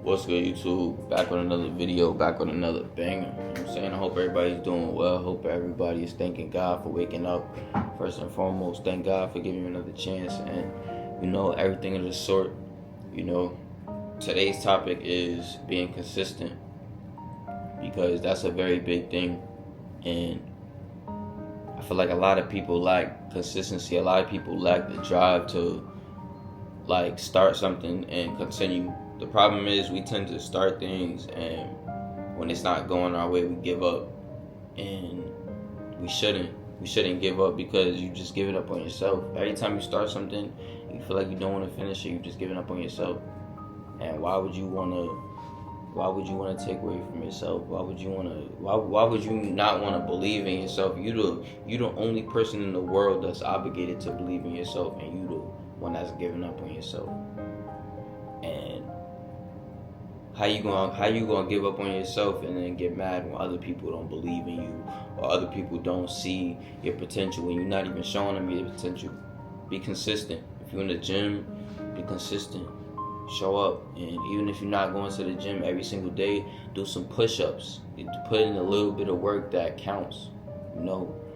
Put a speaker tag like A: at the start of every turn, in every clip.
A: What's good, YouTube? Back with another video, back with another banger. You know what I'm saying? I hope everybody's doing well. Hope everybody is thanking God for waking up. First and foremost, thank God for giving you another chance and, everything of the sort. You know, today's topic is being consistent because that's a very big thing. And I feel like a lot of people lack consistency. A lot of people lack the drive to, start something and continue. The problem is we tend to start things, and when it's not going our way, we give up. And we shouldn't. We shouldn't give up because you just give it up on yourself. Every time you start something, you feel like you don't want to finish it. You just giving up on yourself. And why would you want to? Why would you want to take away from yourself? Why would you want to? Why would you not want to believe in yourself? You the only person in the world that's obligated to believe in yourself, and you the one that's giving up on yourself. And how you gonna give up on yourself and then get mad when other people don't believe in you or other people don't see your potential when you're not even showing them your potential? Be consistent. If you're in the gym, be consistent. Show up, and even if you're not going to the gym every single day, do some push-ups. Put in a little bit of work that counts.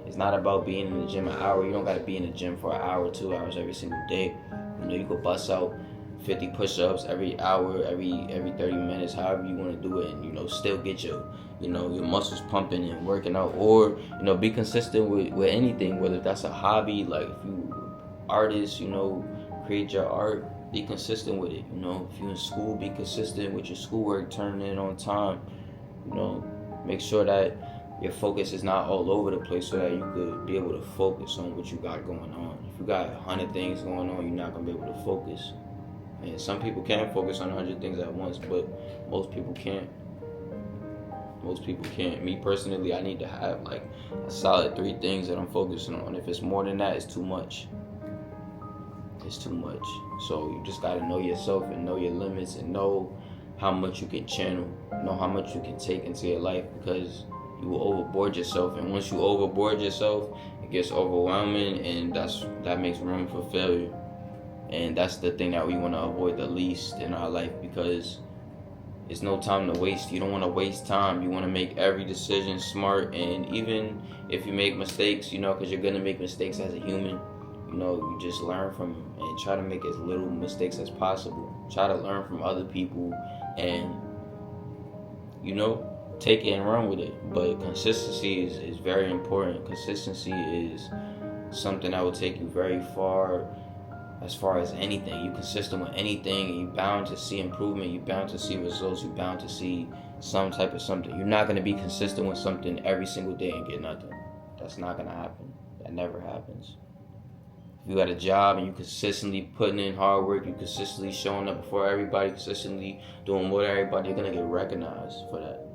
A: It's not about being in the gym an hour. You don't got to be in the gym for an hour, 2 hours every single day. You could bust out 50 push-ups every hour, every 30 minutes, however you want to do it, and still get your muscles pumping and working out. Or be consistent with anything, whether that's a hobby, like if you artist, create your art. Be consistent with it. If you're in school, be consistent with your schoolwork, turning it on time. Make sure that your focus is not all over the place so that you could be able to focus on what you got going on. If you got 100 things going on, you're not going to be able to focus. And some people can focus on 100 things at once, but most people can't. Most people can't. Me personally, I need to have like a solid 3 things that I'm focusing on. If it's more than that, it's too much. It's too much. So you just gotta know yourself and know your limits and know how much you can channel, know how much you can take into your life, because you will overboard yourself. And once you overboard yourself, it gets overwhelming, and that makes room for failure. And that's the thing that we want to avoid the least in our life, because it's no time to waste. You don't want to waste time. You want to make every decision smart. And even if you make mistakes, because you're gonna make mistakes as a human, you just learn from them and try to make as little mistakes as possible. Try to learn from other people and, take it and run with it. But consistency is very important. Consistency is something that will take you very far as far as anything. You're consistent with anything, and you're bound to see improvement. You're bound to see results. You're bound to see some type of something. You're not going to be consistent with something every single day and get nothing. That's not going to happen. That never happens. If you got a job and you consistently putting in hard work, you consistently showing up before everybody, consistently doing more than everybody, you're gonna get recognized for that.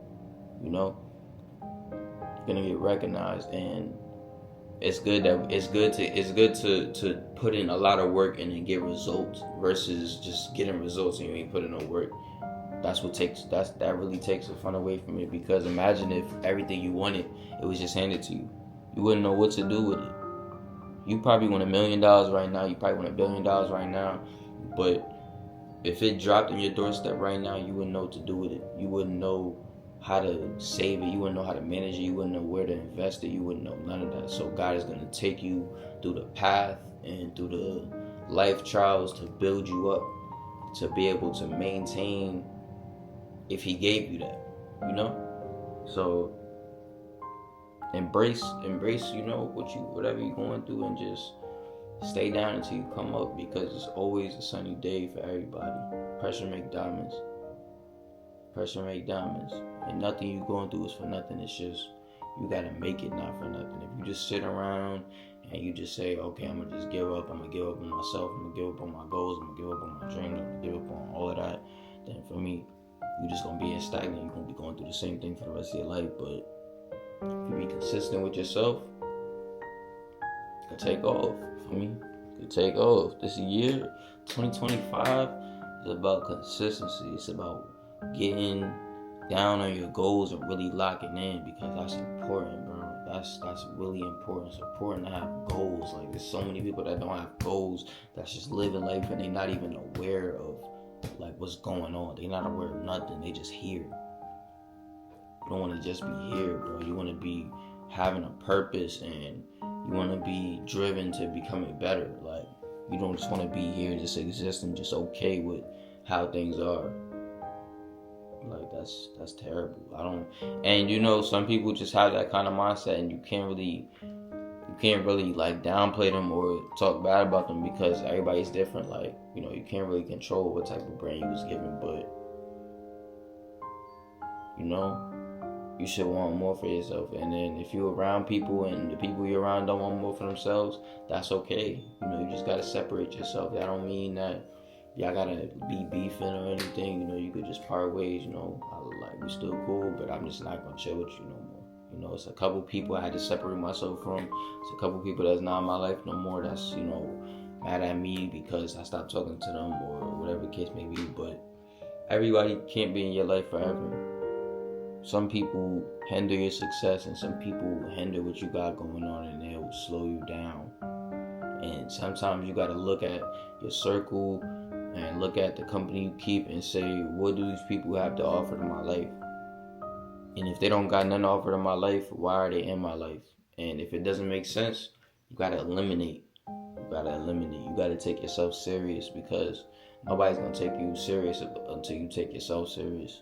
A: You're gonna get recognized, and it's good to put in a lot of work and then get results versus just getting results and you ain't putting no work. That really takes the fun away from it, because imagine if everything you wanted, it was just handed to you. You wouldn't know what to do with it. You probably want $1 million right now. You probably want $1 billion right now. But if it dropped on your doorstep right now, you wouldn't know what to do with it. You wouldn't know how to save it. You wouldn't know how to manage it. You wouldn't know where to invest it. You wouldn't know none of that. So God is going to take you through the path and through the life trials to build you up, to be able to maintain if He gave you that, So embrace whatever you're going through, and just stay down until you come up, because it's always a sunny day for everybody. Pressure make diamonds, and nothing you're going through is for nothing. It's just you gotta make it, not for nothing. If you just sit around and you just say, okay, I'm gonna just give up, I'm gonna give up on myself, I'm gonna give up on my goals, I'm gonna give up on my dreams, I'm gonna give up on all of that, then for me, you're just gonna be stagnant. You're gonna be going through the same thing for the rest of your life. But if you be consistent with yourself, you can take off. For me, you can take off. This year, 2025, is about consistency. It's about getting down on your goals and really locking in, because that's important, bro. That's really important. It's important to have goals. Like, there's so many people that don't have goals, that's just living life and they're not even aware of like what's going on. They're not aware of nothing. They just here. You don't want to just be here, bro. You want to be having a purpose, and you want to be driven to becoming better. Like, you don't just want to be here, just existing, just okay with how things are. Like, that's terrible. And some people just have that kind of mindset, and you can't really like downplay them or talk bad about them, because everybody's different. Like, you can't really control what type of brain you was given, but you should want more for yourself. And then if you're around people and the people you're around don't want more for themselves, that's okay. You just gotta separate yourself. That don't mean that y'all gotta be beefing or anything. You could just part ways. We still cool, but I'm just not gonna chill with you no more. It's a couple people I had to separate myself from. It's a couple people that's not in my life no more. That's mad at me because I stopped talking to them or whatever the case may be. But everybody can't be in your life forever. Some people hinder your success, and some people hinder what you got going on, and they will slow you down. And sometimes you got to look at your circle and look at the company you keep and say, what do these people have to offer to my life? And if they don't got nothing to offer to my life, why are they in my life? And if it doesn't make sense, you got to eliminate. You got to take yourself serious, because nobody's going to take you serious until you take yourself serious.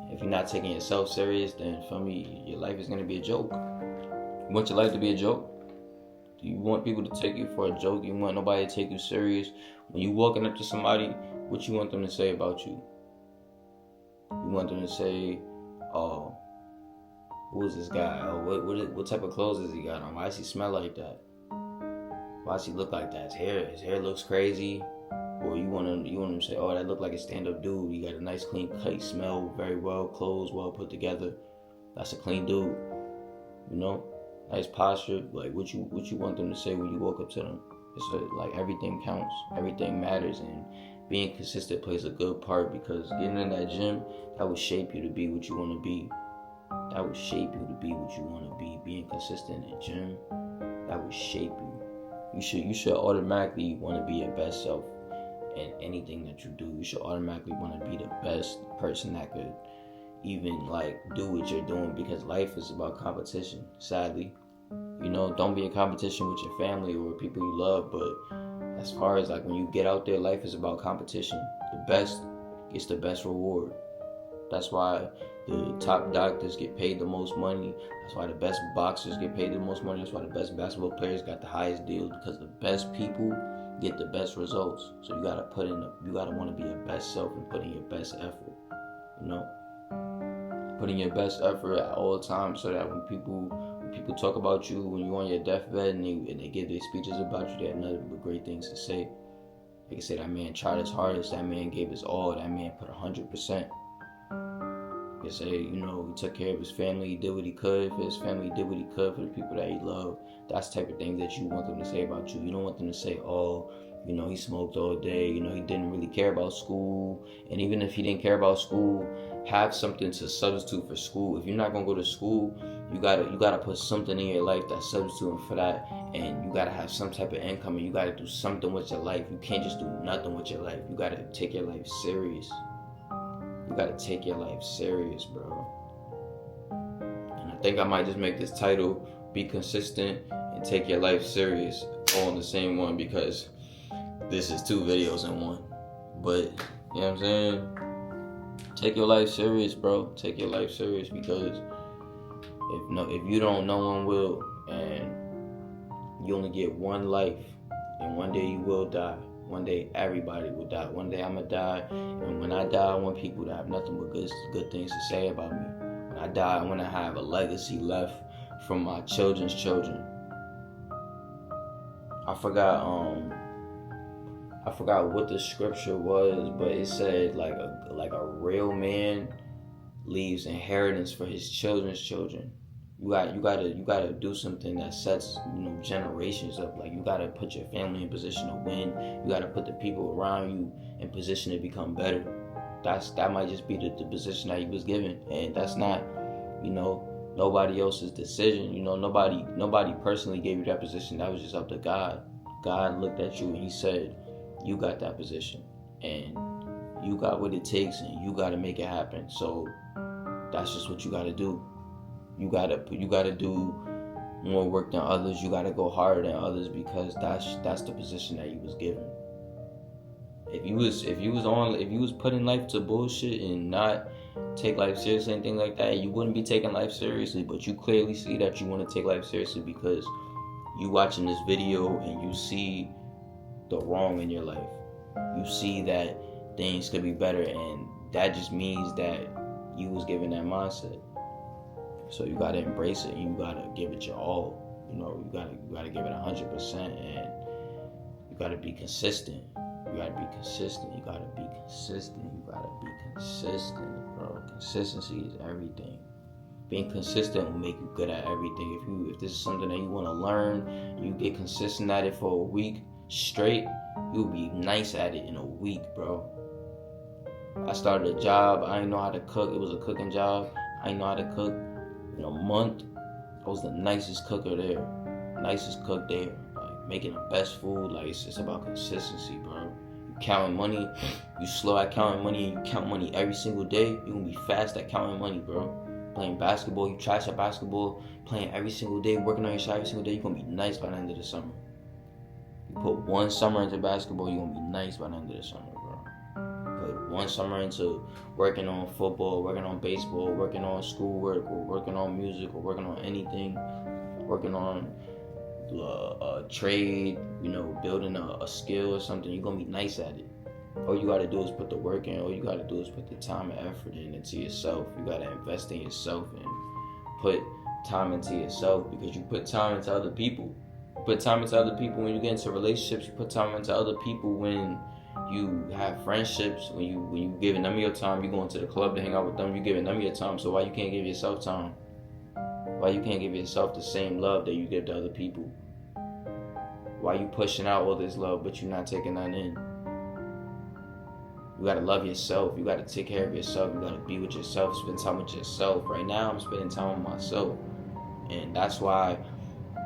A: If you're not taking yourself serious, then for me, your life is going to be a joke. You want your life to be a joke? Do you want people to take you for a joke? You want nobody to take you serious? When you walking up to somebody, what you want them to say about you? You want them to say, oh, who is this guy? Oh, what type of clothes has he got on? Why does he smell like that? Why does he look like that? His hair looks crazy. Or you want them to say, oh, that look like a stand-up dude. He got a nice clean cut, smell very well, clothes well put together. That's a clean dude. Nice posture. Like, what you want them to say when you walk up to them? Like, everything counts. Everything matters. And being consistent plays a good part, because getting in that gym, that will shape you to be what you want to be. That will shape you to be what you want to be. Being consistent in the gym, that will shape you. You should automatically want to be your best self. In anything that you do, you should automatically want to be the best person that could even do what you're doing, because life is about competition, sadly. Don't be in competition with your family or people you love, but as far as when you get out there, life is about competition. The best gets the best reward. That's why the top doctors get paid the most money. That's why the best boxers get paid the most money. That's why the best basketball players got the highest deals, because the best people get the best results. So you gotta want to be your best self and put in your best effort. Put in your best effort at all times, so that when people talk about you, when you're on your deathbed and they give their speeches about you, they have nothing but great things to say. They can say, that man tried his hardest, that man gave his all, that man put 100%. They say, he took care of his family, he did what he could for his family, he did what he could for the people that he loved. That's the type of thing that you want them to say about you. You don't want them to say, oh, he smoked all day, he didn't really care about school. And even if he didn't care about school, have something to substitute for school. If you're not gonna go to school, you gotta put something in your life that's substituting for that, and you gotta have some type of income, and you gotta do something with your life. You can't just do nothing with your life. You gotta take your life serious. You gotta take your life serious, bro. And I think I might just make this title, Be Consistent and Take Your Life Serious, all in the same one, because this is 2 videos in one. But, you know what I'm saying? Take your life serious, bro. Take your life serious, because if you don't, no one will. And you only get one life, and one day you will die. One day everybody will die. One day I'm gonna die, and when I die, I want people to have nothing but good things to say about me. When I die, I want to have a legacy left from my children's children. I forgot what the scripture was, but it said like a real man leaves inheritance for his children's children. You gotta do something that sets generations up. Like, you gotta put your family in position to win. You gotta put the people around you in position to become better. That might just be the position that he was given, and that's not nobody else's decision. Nobody personally gave you that position. That was just up to God. God looked at you and he said, you got that position, and You got what it takes, and you gotta make it happen. So that's just what you gotta do. You gotta do more work than others. You gotta go harder than others, because that's the position that you was given. If you was putting life to bullshit and not take life seriously and things like that, you wouldn't be taking life seriously. But you clearly see that you want to take life seriously, because you watching this video and you see the wrong in your life. You see that things could be better, and that just means that you was given that mindset. So you gotta embrace it, and you gotta give it your all. You gotta give it 100%, and you gotta be consistent. You gotta be consistent. You gotta be consistent. You gotta be consistent, bro. Consistency is everything. Being consistent will make you good at everything. If this is something that you want to learn, you get consistent at it for a week straight, you'll be nice at it in a week, bro. I started a job. I didn't know how to cook. It was a cooking job. I didn't know how to cook. In a month, I was the nicest cooker there. Nicest cook there. Like, making the best food. Like, it's just about consistency, bro. You counting money. You slow at counting money, and you count money every single day. You're going to be fast at counting money, bro. Playing basketball, you trash at basketball. Playing every single day, working on your shot every single day. You're going to be nice by the end of the summer. You put one summer into basketball, you're going to be nice by the end of the summer, bro. Put one summer into working on football, working on baseball, working on schoolwork, or working on music, or working on anything, working on a trade, building a skill or something. You're going to be nice at it. All you got to do is put the work in. All you got to do is put the time and effort into yourself. You got to invest in yourself and put time into yourself, because you put time into other people. You put time into other people when you get into relationships. You put time into other people when you have friendships. When you giving them your time, you going to the club to hang out with them. You giving them your time. So why you can't give yourself time? Why you can't give yourself the same love that you give to other people? Why you pushing out all this love but you're not taking none in? You gotta love yourself. You gotta take care of yourself. You gotta be with yourself. Spend time with yourself. Right now, I'm spending time with myself, and that's why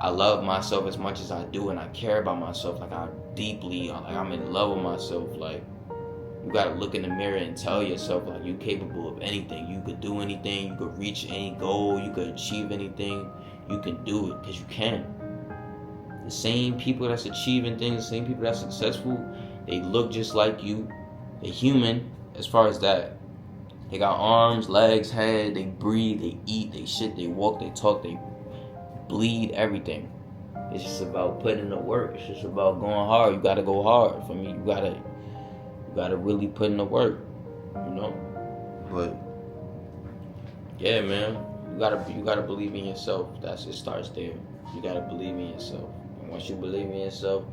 A: I love myself as much as I do, and I care about myself. Like, I'm in love with myself. Like, you gotta look in the mirror and tell yourself, like, you're capable of anything. You could do anything. You could reach any goal. You could achieve anything. You can do it, because you can. The same people that's achieving things, the same people that's successful, they look just like you. They're human as far as that. They got arms, legs, head, they breathe, they eat, they shit, they walk, they talk, they bleed, everything. It's just about putting in the work. It's just about going hard. You gotta go hard. For me, you gotta really put in the work, But yeah, man, you gotta believe in yourself. It starts there. You gotta believe in yourself. And once you believe in yourself,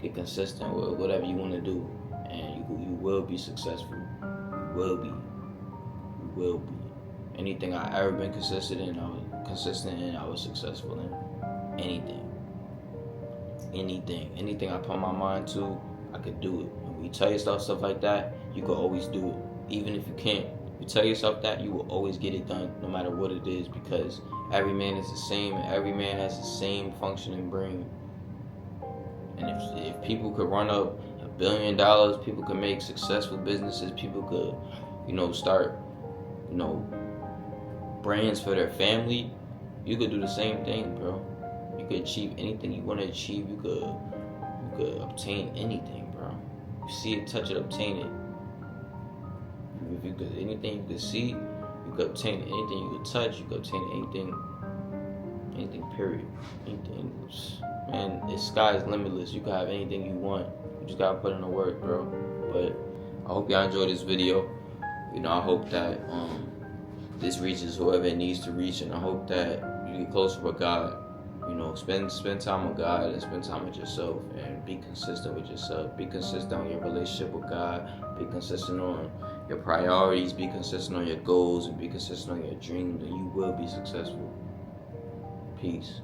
A: get consistent with whatever you want to do, and you will be successful. You will be. You will be. Anything I ever been consistent in, I was successful in. Anything I put my mind to, I could do it. And when you tell yourself stuff like that, you can always do it. Even if you can't, you tell yourself that, you will always get it done, no matter what it is, because every man is the same, and every man has the same functioning brain. And if people could run up $1 billion, people could make successful businesses, people could, start, brands for their family, you could do the same thing, bro. You could achieve anything you want to achieve. You could obtain anything, bro. You see it, touch it, obtain it. If you could, anything you could see, you could obtain it. Anything you could touch, you could obtain anything, period. Anything. Man, the sky is limitless. You can have anything you want. You just gotta put in the work, bro. But I hope y'all enjoyed this video. I hope that this reaches whoever it needs to reach, and I hope that you get closer with God. Spend time with God, and spend time with yourself, and be consistent with yourself. Be consistent on your relationship with God. Be consistent on your priorities. Be consistent on your goals, and be consistent on your dreams, and you will be successful. Peace.